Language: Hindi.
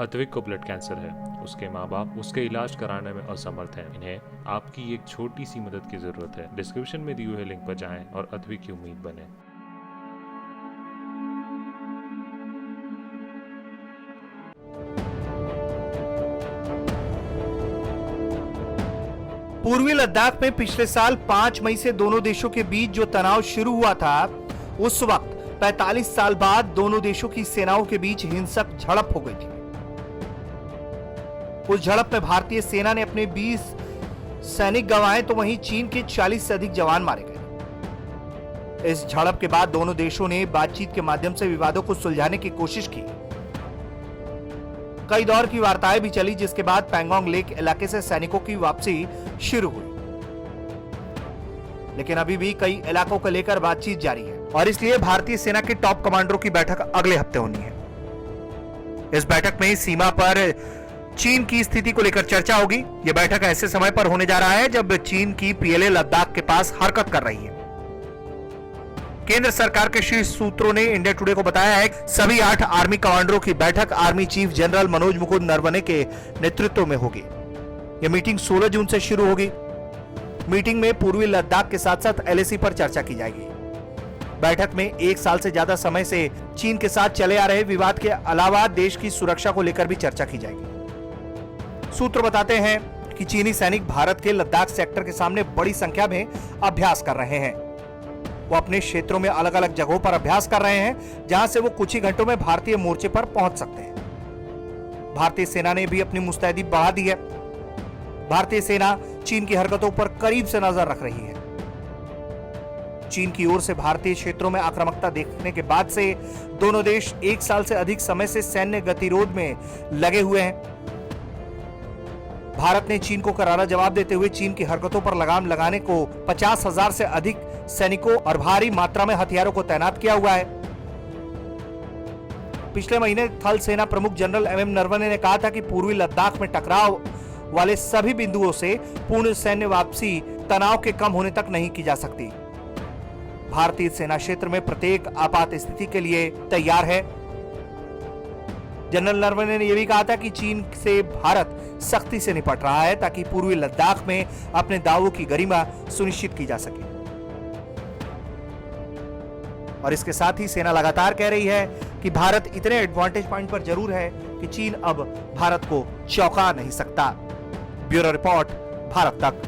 अद्विक को ब्लड कैंसर है। उसके माँ बाप उसके इलाज कराने में असमर्थ हैं। इन्हें आपकी एक छोटी सी मदद की जरूरत है। डिस्क्रिप्शन में दिए हुए लिंक पर जाएं और अद्विक की उम्मीद बने। पूर्वी लद्दाख में पिछले साल 5 मई से दोनों देशों के बीच जो तनाव शुरू हुआ था, उस वक्त 45 साल बाद दोनों देशों की सेनाओं के बीच हिंसक झड़प हो गई थी। उस झड़प में भारतीय सेना ने अपने 20 सैनिक गंवाए तो वहीं चीन के 40 से अधिक जवान मारे गए। इस झड़प के बाद दोनों देशों ने बातचीत के माध्यम से विवादों को सुलझाने की कोशिश की। कई दौर की वार्ताएं भी चली, जिसके बाद पैंगोंग लेक इलाके से सैनिकों की वापसी शुरू हुई। लेकिन अभी भी कई इलाकों को लेकर बातचीत जारी है और इसलिए भारतीय सेना के टॉप कमांडरों की बैठक अगले हफ्ते होनी है। इस बैठक में सीमा पर चीन की स्थिति को लेकर चर्चा होगी। यह बैठक ऐसे समय पर होने जा रहा है जब चीन की पीएलए लद्दाख के पास हरकत कर रही है। केंद्र सरकार के शीर्ष सूत्रों ने इंडिया टुडे को बताया है कि सभी 8 आर्मी कमांडरों की बैठक army chief general Manoj Mukund Naravane के नेतृत्व में होगी। यह मीटिंग 16 जून से शुरू होगी। मीटिंग में पूर्वी लद्दाख के साथ साथ एलएसी पर चर्चा की जाएगी। बैठक में 1 साल से ज्यादा समय से चीन के साथ चले आ रहे विवाद के अलावा देश की सुरक्षा को लेकर भी चर्चा की जाएगी। सूत्र बताते हैं कि चीनी सैनिक भारत के लद्दाख सेक्टर के सामने बड़ी संख्या में अभ्यास कर रहे हैं। वो अपने क्षेत्रों में अलग अलग जगहों पर अभ्यास कर रहे हैं, जहां से वो कुछ ही घंटों में भारतीय मोर्चे पर पहुंच सकते हैं। भारतीय सेना ने भी अपनी मुस्तैदी बढ़ा दी है। भारतीय सेना चीन की हरकतों पर करीब से नजर रख रही है। चीन की ओर से भारतीय क्षेत्रों में आक्रामकता देखने के बाद से दोनों देश 1 साल से अधिक समय से सैन्य गतिरोध में लगे हुए हैं। भारत ने चीन को करारा जवाब देते हुए चीन की हरकतों पर लगाम लगाने को 50,000 से अधिक सैनिकों और भारी मात्रा में हथियारों को तैनात किया हुआ है। पिछले महीने थल सेना प्रमुख जनरल एमएम नरवणे ने कहा था कि पूर्वी लद्दाख में टकराव वाले सभी बिंदुओं से पूर्ण सैन्य वापसी तनाव के कम होने तक नहीं की जा सकती। भारतीय सेना क्षेत्र में प्रत्येक आपात स्थिति के लिए तैयार है। जनरल नरवणे ने यह भी कहा था कि चीन से भारत सख्ती से निपट रहा है ताकि पूर्वी लद्दाख में अपने दावों की गरिमा सुनिश्चित की जा सके। और इसके साथ ही सेना लगातार कह रही है कि भारत इतने एडवांटेज पॉइंट पर जरूर है कि चीन अब भारत को चौंका नहीं सकता। ब्यूरो रिपोर्ट, भारत तक।